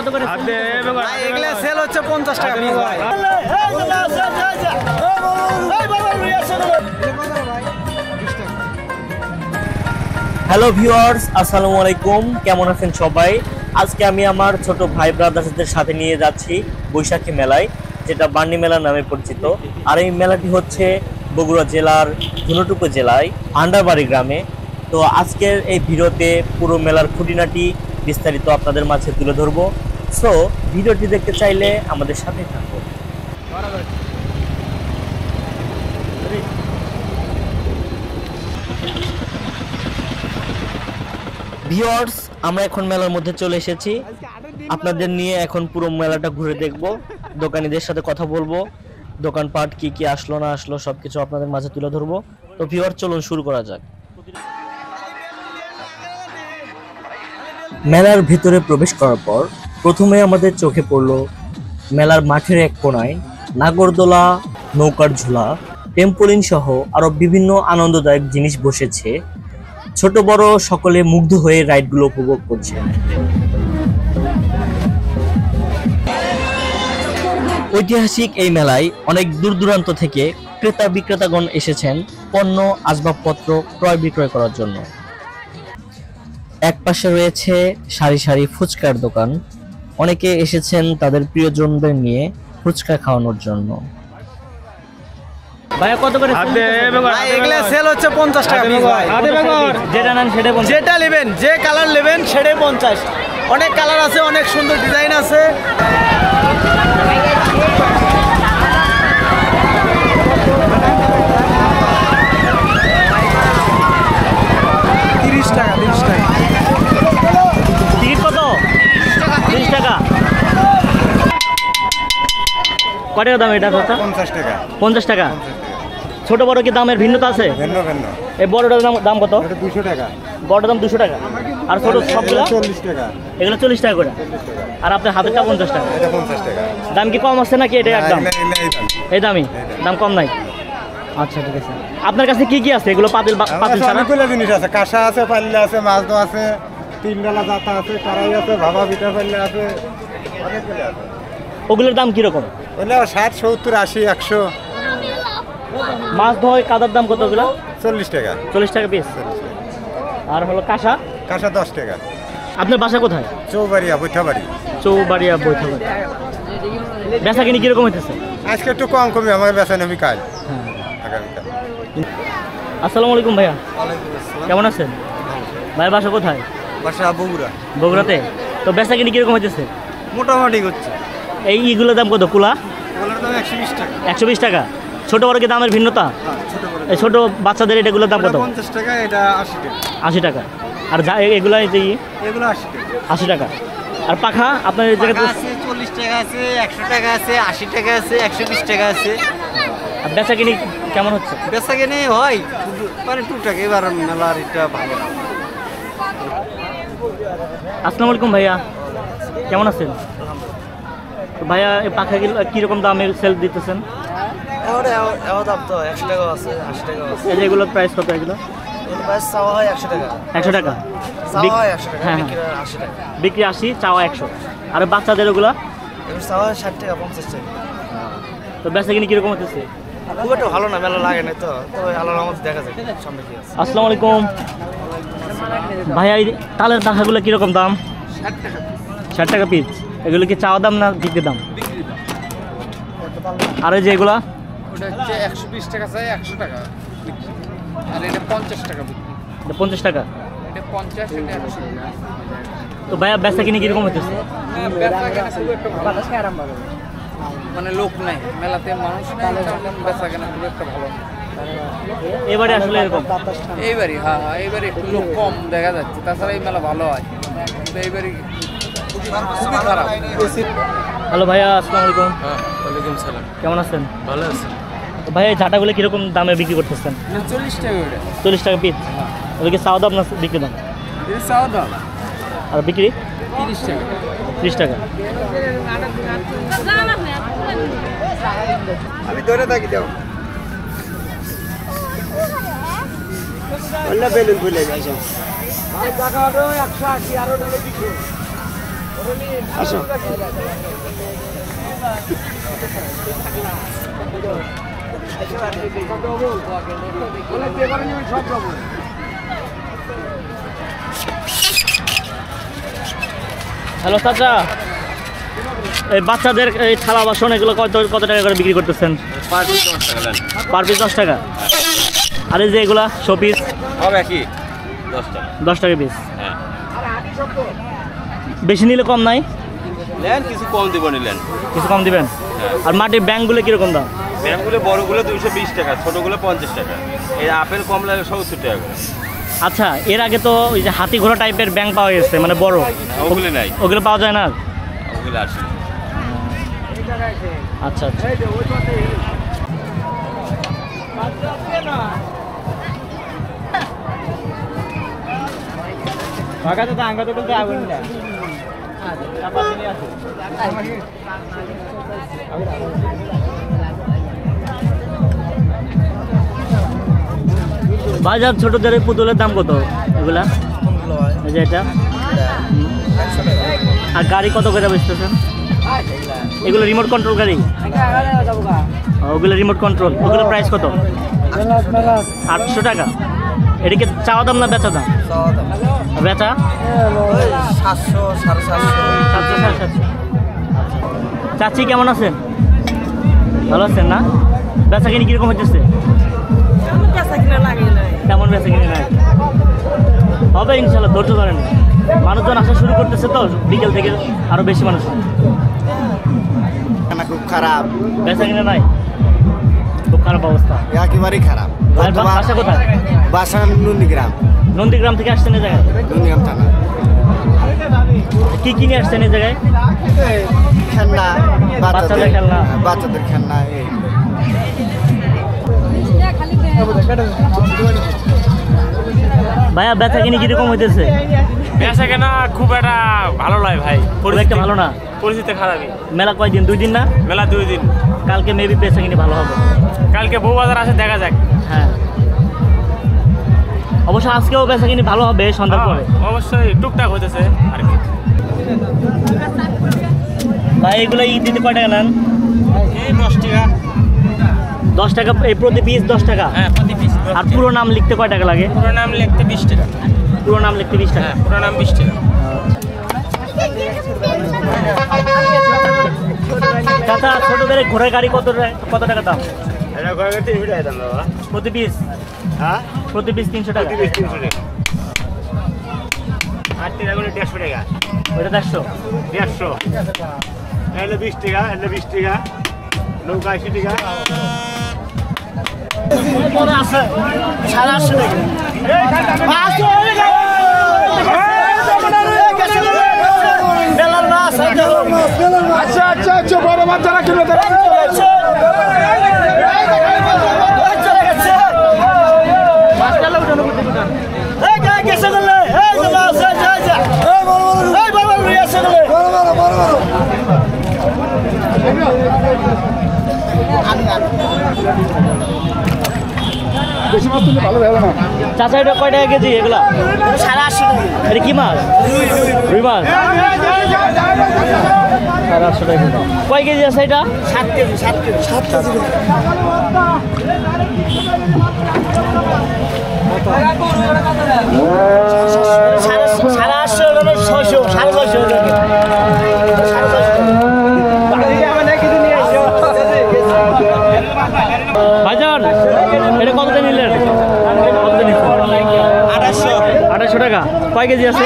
কত করে এগুলা সেল হচ্ছে 50 টাকা পিস ভাই। হ্যালো ভিউয়ার্স, আসসালামু আলাইকুম। কেমন আছেন সবাই? আজকে আমি আমার ছোট ভাই ব্রাদার্সদের সাথে নিয়ে যাচ্ছি বৈশাখী মেলায়, যেটা বান্নি মেলা নামে পরিচিত। আর এই মেলাটি হচ্ছে বগুড়া জেলার ধুনট উপজেলায় আন্ডারবাড়ি গ্রামে। তো আজকের এই ভিডিওতে পুরো মেলার খুঁটিনাটি বিস্তারিত আপনাদের মাঝে তুলে ধরবো। সো ভিডিওটি দেখতে চাইলে আমাদের সাথে থাকুন। ভিউয়ার্স, আমরা এখন মেলার মধ্যে চলে এসেছি। আপনাদের নিয়ে এখন পুরো মেলাটা ঘুরে দেখব, দোকানীদের সাথে কথা বলবো, দোকানপাট কি কি আসলো না আসলো সবকিছু আপনাদের মাঝে তুলে ধরবো। তো ভিউয়ার্স, চলুন শুরু করা যাক। মেলার ভিতরে প্রবেশ করার পর প্রথমে আমাদের চোখে পড়লো মেলার মাঠের এক কোণায় নাগরদোলা, নৌকার ঝুলা, টেম্পোলিন সহ আরো বিভিন্ন আনন্দদায়ক জিনিস বসেছে। ছোট বড় সকলে মুগ্ধ হয়ে রাইডগুলো উপভোগ করছে। ঐতিহাসিক এই মেলায় অনেক দূর দূরান্ত থেকে ক্রেতা বিক্রেতাগণ এসেছেন পণ্য আসবাবপত্র ক্রয় বিক্রয় করার জন্য। এক পাশে রয়েছে সারি সারি ফুচকার দোকান। অনেকে এসেছেন তাদের প্রিয়জনদের নিয়ে ফুচকা খাওয়ানোর জন্য। ভাইয়া কত করে? এগুলা সেল হচ্ছে 50 টাকা পিস ভাই। যেটা নেন সেটা 50, যেটা নেবেন, যে কালার নেবেন সেটাই 50। অনেক কালার আছে, অনেক সুন্দর ডিজাইন আছে। 30 টাকা, 30 টাকা। টিকিট কত? 30 টাকা। কত টাকা দাম এটা? 50 টাকা। 50 টাকা। ছোট বড় কি দামের ভিন্নতা আছে? ভিন্ন ভিন্ন। এই বড়টার দাম কত? এটা 200 টাকা। বড়টার দাম 200 টাকা। আর ছোট সবগুলো 40 টাকা। এগুলো 40 টাকা করে। আর আপনার হাতেরটা 50 টাকা। এটা 50 টাকা। দাম কি কম আছে নাকি এটা একদম এই দামই? দাম কম নাই। আচ্ছা, ঠিক আছে। আপনার কাছে কি কি আছে? এগুলো পাতিল ছাড়া অনেকগুলো জিনিস আছে। কাঁসা আছে, পাল্লা আছে, মাছ দো আছে, তিন ডালা জাতা আছে, কড়াই আছে, ভাবা পিঠা পাল্লা আছে, অনেকগুলো আছে। ওগুলোর দাম কিরকম? ওগুলো 60, 70, 80, 100। মাছ ধোয় কাদার দাম কত? ওগুলো 40 টাকা। 40 টাকা পিস। আর হলো কাঁসা? কাঁসা 10 টাকা। আপনার বাসা কোথায়? চৌবাড়িয়া, বৈঠাবাড়ি। চৌবাড়িয়া, বৈঠাবাড়ি। বেচা কিনি কিরকম হইতেছে? আজকে একটু কম কমে আমার বেচা নেবি কাল। আগামীকাল। আসসালামু আলাইকুম ভাইয়া, কেমন আছেন? ভাইয়ের বাসা কোথায়? বাসা বগুড়া। বগুড়াতে। তো বেচা কিনি কিরকম হইতেছে? মোটামুটি হচ্ছে। এই ইগুলোর দাম কত? কুলা ওগুলোর দাম 120 টাকা। 120 টাকা। ছোট বড় কি দামের ভিন্নতা? ছোট বড়। এই ছোট বাচ্চাদের এটাগুলোর দাম কত? 50 টাকা, এটা 80 টাকা। 80 টাকা। আর এগুলো যে এগুলো 80 টাকা। 80 টাকা। আর পাখা আপনার এই জায়গাতে আছে 40 টাকা আছে, 100 টাকা আছে, 80 টাকা আছে, 120 টাকা আছে। আর বেচা কিনি কেমন হচ্ছে? বেচা কিনে হয় মানে টুকটাক। এবার মেলার এটা ভালো। আসসালামু আলাইকুম ভাইয়া, কেমন আছেন? তো ভাইয়া এই পাখাগুলো কীরকম দামে সেল দিতেছেন? দাম তো 100 টাকা আছে, 80 টাকা আছে। এই যে এগুলোর প্রাইস কত? এগুলো এর প্রাইস চাওয়া হয় 100 টাকা। 100 টাকা। চাওয়া হয় 100 টাকা, হ্যাঁ, বিক্রি হয় 80 টাকা। বিক্রি 80, চাওয়া 100। আর বাচ্চাদের ওগুলো? এর চাওয়া হয় 60 টাকা, 50 টাকা। তো বেচা কিনি কীরকম হতেছে? খুব একটা ভালো না, মেলা লাগে না তো, তবে আল্লাহর রহমতে দেখা যায় সামনে কি আছে। আসসালামু আলাইকুম ভাইয়া, এই তালের পাখাগুলো কীরকম দাম? 60 টাকা। 60 টাকা পিস। এগুলো কি চাওয়া দাম না বিক্রি দাম? আর এই যে এগুলা? ওটা হচ্ছে 120 টাকা চাই, 100 টাকা বিক্রি। আর এটা 50 টাকা বিক্রি। 50 টাকা। এটা 50, এটা 100 টাকা। তো ভাইয়া বেচা কিনি কিরকম হতেছে? বেচা কেনা খুব একটা ভালো। মানে লোক নাই মেলাতে, মানুষ নাই, বেচা কেনা খুব একটা ভালো না। এবারে আসলে এরকম এইবারই হ্যাঁ, এইবারে একটু লোক কম দেখা যাচ্ছে। তাছাড়া এই মেলা ভালো হয়, কিন্তু এইবারই খুবই খারাপ। হ্যালো ভাইয়া, আসসালামু আলাইকুম। ওয়ালাইকুম সালাম। কেমন আছেন? ভালো আছেন? তো ভাইয়া এই ঝাঁটাগুলো কিরকম দামে বিক্রি করতেছেন? 40 টাকা ওটা। 40 টাকা পিস। ওগুলো কি চাওয়া দাম না বিক্রি দাম? এটা চাওয়া দাম। আর বিক্রি 30 টাকা। 30 টাকা। আমি ধরে থাকি দাও। অন্য বেলুন ভুলে যাই। ভাই টাকা 180 আর ওটা বিক্রি। আসো। হ্যালো চাচা, এই বাচ্চাদের এই থালা বাসন এগুলো কত টাকা করে বিক্রি করতেছেন? পার পিস 10 টাকা। আর এই যে এগুলা শোপিস হবে কি 10 টাকা পিস। হ্যাঁ, বেশি নিলে কম নাই? নেন কিছু কম দিব নিলেন। কিছু কম দিবেন? আর মাটির ব্যাংকগুলো কীরকম দাম? ব্যাংকগুলো বড়গুলো 220 টাকা, ছোটোগুলো 50 টাকা। এই আপেল কমলা 70 টাকা করে। আচ্ছা, এর আগে তো ওই যে হাতি ঘোড়া টাইপের ব্যাংক পাওয়া গেছে, মানে বড়, ওগুলো নাই, ওগুলো পাওয়া যায় না? ওগুলো আসে না। আচ্ছা আচ্ছা। বাজার ছোটদের এই পুতুলের দাম কত এগুলা? এই যে এটা। আর গাড়ি কত করে বেচতেছেন? এগুলো রিমোট কন্ট্রোল গাড়ি? ওগুলো রিমোট কন্ট্রোল, ওগুলো প্রাইস কত? 800 টাকা। এদিকে চাওয়া দাম না বেচা দাম? বেচা 700 750। চাচি কেমন আছেন? ভালো আছেন না? বেচা কিনি কিরকম হচ্ছে? তেমন বেচা কিনি নাই। হবে ইনশাল্লাহ, ধৈর্য ধরেন। মানুষজন আসা শুরু করতেছে তো বিকেল থেকে, আরো বেশি মানুষ। খুব খারাপ, বেচা কিনা নাই, খুব খারাপ অবস্থা, একেবারেই খারাপ। বাসা কোথায়? বাসা নন্দীগ্রাম। নন্দীগ্রাম থেকে আসছেন এই জায়গায়? নন্দীগ্রাম থানা। কি কিনে আসছেন এই জায়গায়? খেলনা, বাচ্চাদের খেলনা। বাচ্চাদের খেলনা। ভাইয়া বেচা কিনি কিরকম হইতেছে? বেচা কেনা খুব একটা ভালো নয় ভাই, খুব একটা ভালো না, পরিস্থিতি খারাপই। মেলা কয়দিন? 2 দিন না? মেলা 2 দিন। কালকে মেবি বেচা কিনি ভালো হবে। কালকে বউ বাজার আছে, দেখা যাক। হ্যাঁ, অবশ্য আজকেও বেচা কিনি ভালো হবে সন্ধ্যার পরে। অবশ্যই টুকটাক হইতেছে আর কি। ভাই এগুলো ঈদ দিতে কয় টাকা নেন? এই 10 টাকা। 10 টাকা এই প্রতি পিস 10 টাকা? হ্যাঁ, প্রতি পিস। আর পুরো নাম লিখতে কয় টাকা লাগে? পুরো নাম লিখতে 20 টাকা। পুরো নাম লিখতে 20 টাকা? হ্যাঁ, পুরো নাম 20 টাকা। চাচা ছোটদের ঘোড়ার গাড়ি কত টাকা দাম? এটা কয় 300 টাকা দাম বাবা। প্রতি পিস? হ্যাঁ, প্রতি পিস 300 টাকা? 300 টাকা। 8 টাকা করে 150 টাকা। ওইটা 150? 150। এলে 20 টাকা, এলে 20 টাকা, নৌকা 80 টাকা। আচ্ছা আচ্ছা আচ্ছা, বড় মাছ যারা কিলো বেশি মাছ তুললে ভালো হবে না। চাচা এটা কয় টাকা কেজি এগুলা? 850 টাকা। এটা কি মাছ? রুই মাছ। 850 টাকা কেজি। কয় কেজি আছে এটা? 7 কেজি। 7 কেজি। 7 কেজি। ভাইজান এটা কতটা নিলেন? 2800 টাকা। কয় কেজি আছে?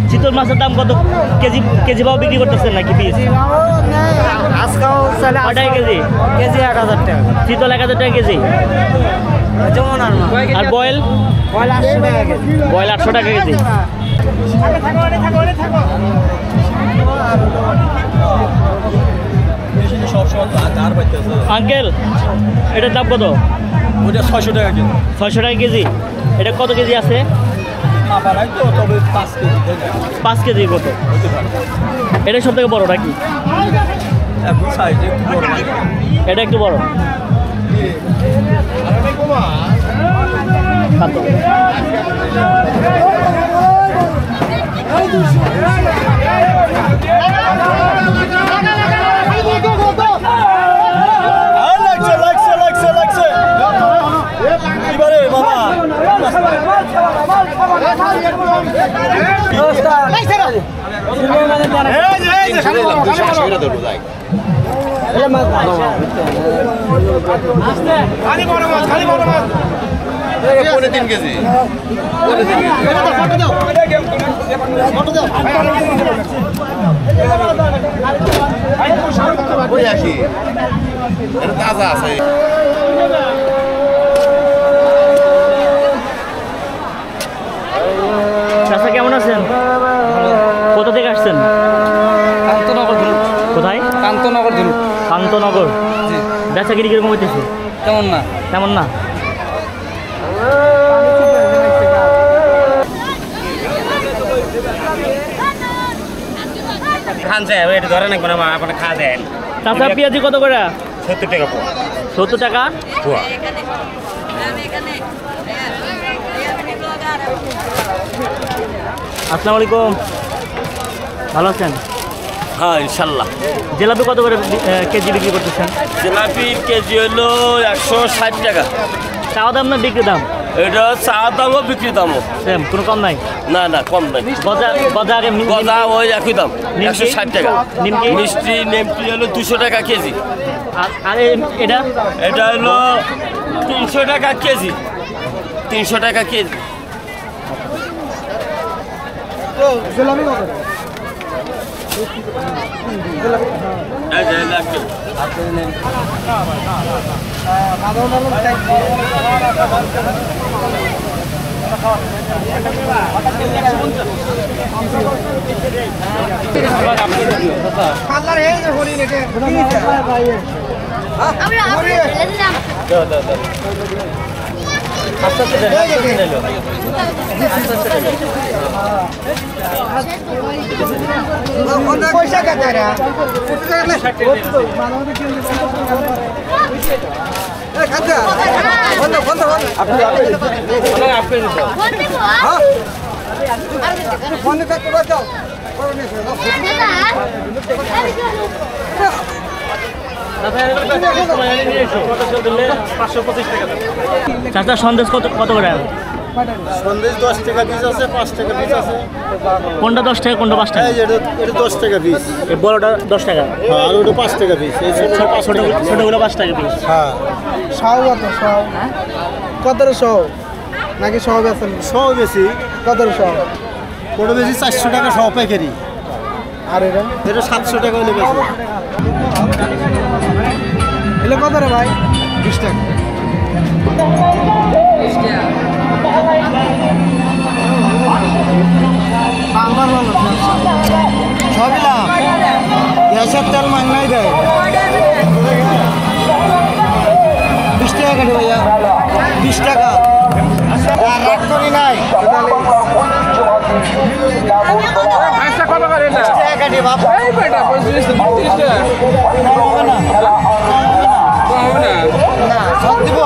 চিতল মাছের দাম কত কেজি ভাবে বিক্রি করতেছেন নাকি পিস? কয় টাকা কেজি? কেজি 1000 টাকা। চিতল 1000 টাকা কেজি। আর বয়েল? বয়ল 800 টাকা কেজি। বয়েল 800 টাকা কেজি। আঙ্কেল এটার দাম কত? ওটা 600 টাকা কেজি। 600 টাকা কেজি। এটা কত কেজি আছে? মাপা নাই তো, তবে 5 কেজি 5 কেজি কত? এটা সব থেকে বড় নাকি? এখন সাইজ একটু বড়। এটা একটু বড়। কত? খালি বড় মাছ 3 কেজি। ওই আসি এটা তাজা আছে। চাচা কেমন আছেন? কোথা থেকে আসছেন? কান্তনগর ধরুন। কোথায়? কান্তনগর ধরুন। কান্তনগর। জি। বেচা কিনি কিরকম হইতেছে? তেমন না। তেমন না। খান যায় এটা ধরে না কোনো আপনি খা দেন। চাচা পেঁয়াজি কত করে? 70 টাকা পোয়া। 70 টাকা পোয়া। আসসালামু আলাইকুম, ভালো আছেন? হ্যাঁ ইনশাল্লাহ। জিলাপি কত করে কেজি বিক্রি করতেছেন? জিলাপির কেজি হলো 160 টাকা। চাওয়া দাম না বিক্রি দাম? এটা চা দামও বিক্রি দামও সেম, কোনো কম নাই? না না কম নাই। গজা গজা আগে গজা ওই একই দাম নিমকি? 160 টাকা। নিমকি? মিষ্টি নেমটি হলো 200 টাকা কেজি। আর এটা এটা হলো 300 টাকা কেজি। 300 টাকা কেজি। এই যে লাগবে। আস্তে আস্তে দেন, আস্তে আস্তে নিলো। চাচা সন্দেশ কত কত করে? সন্দেশ 10 টাকা পিস আছে, 5 টাকা পিস আছে। কোনটা 10 টাকা, কোনটা 5 টাকা? এই যে এটা 10 টাকা পিস। এই বড়টা 10 টাকা, আর ওটা 5 টাকা পিস। এই ছোটগুলো 5 টাকা পিস। হ্যাঁ, শাও কত শাও? কত শাও নাকি শাও বেছেন? সব বেশি। কত শাও? ওটা বেশি 400 টাকা সব পাইকারি। আর এটা এটা 700 টাকা হলে বেশি। এগুলো কত রে ভাই? 20 টাকা। আমার ভালো সবই লাভ। গ্যাসের তেল মাংনাই দেয়। 20 টাকা কাটে ভাইয়া। 20 টাকা। আর রাগ করি নাই। 20 টাকা কাটে বাপ। না, সব দিব।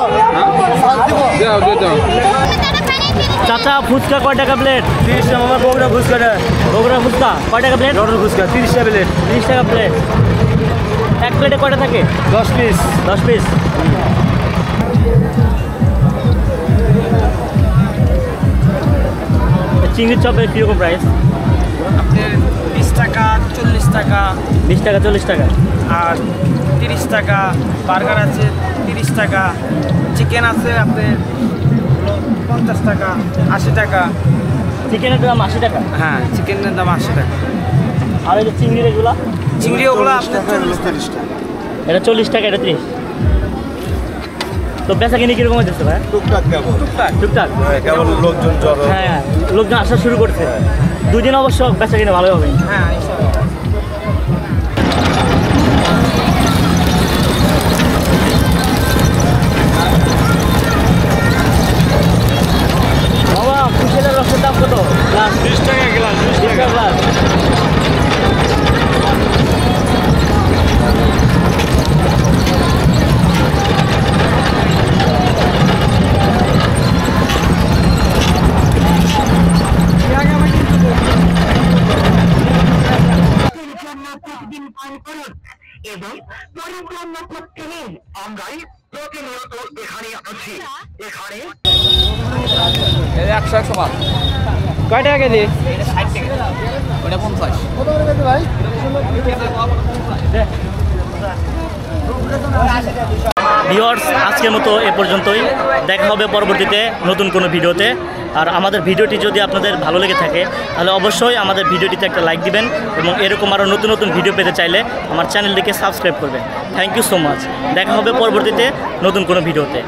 সব দিব। চাচা ফুচকা কয় টাকা প্লেট? 30 টাকা আমার বগুড়া ফুচকাটা। বগুড়া ফুচকা কয় টাকা প্লেট? ডটর ফুচকা 30 টাকা প্লেট। 30 টাকা প্লেট। এক প্লেটে কয়টা থাকে? 10 পিস। 10 পিস। চিংড়ির চপের কীরকম প্রাইস? আপনার 20 টাকা 40 টাকা 20 টাকা 40 টাকা। আর 30 টাকা। বার্গার আছে 30 টাকা। চিকেন আছে আপনার 50 টাকা 80 টাকা। চিকেনের দাম 80 টাকা। হ্যাঁ চিকেনের দাম 80 টাকা। আর এই যে চিংড়ির এগুলো? চিংড়ি ওগুলো আপনার 40 টাকা। এটা 40 টাকা, এটা 30। তো বেচা কিনি কিরকম হচ্ছে ভাই? টুকটাক কেবল। টুকটাক। কেবল লোকজন জড়ো। হ্যাঁ, লোকজন আসা শুরু করছে। দুদিন অবশ্য বেচা কিনে ভালো হবে। হ্যাঁ ইনশাআল্লাহ। বাবা কুশিয়ারের রসের দাম কত? চাই প্রতিনিয়ত এখানে আছি এখানে 100 মাল কয় টাকা কেজি? ওটা 50। ভিউয়ার্স আজকের মতো এ পর্যন্তই, দেখা হবে পরবর্তীতে নতুন কোনো ভিডিওতে। আর আমাদের ভিডিওটি যদি আপনাদের ভালো লেগে থাকে তাহলে অবশ্যই আমাদের ভিডিওটিতে একটা লাইক দিবেন এবং এরকম আরও নতুন নতুন ভিডিও পেতে চাইলে আমার চ্যানেলটিকে সাবস্ক্রাইব করবেন। Thank you so much. দেখা হবে পরবর্তীতে নতুন কোনো ভিডিওতে।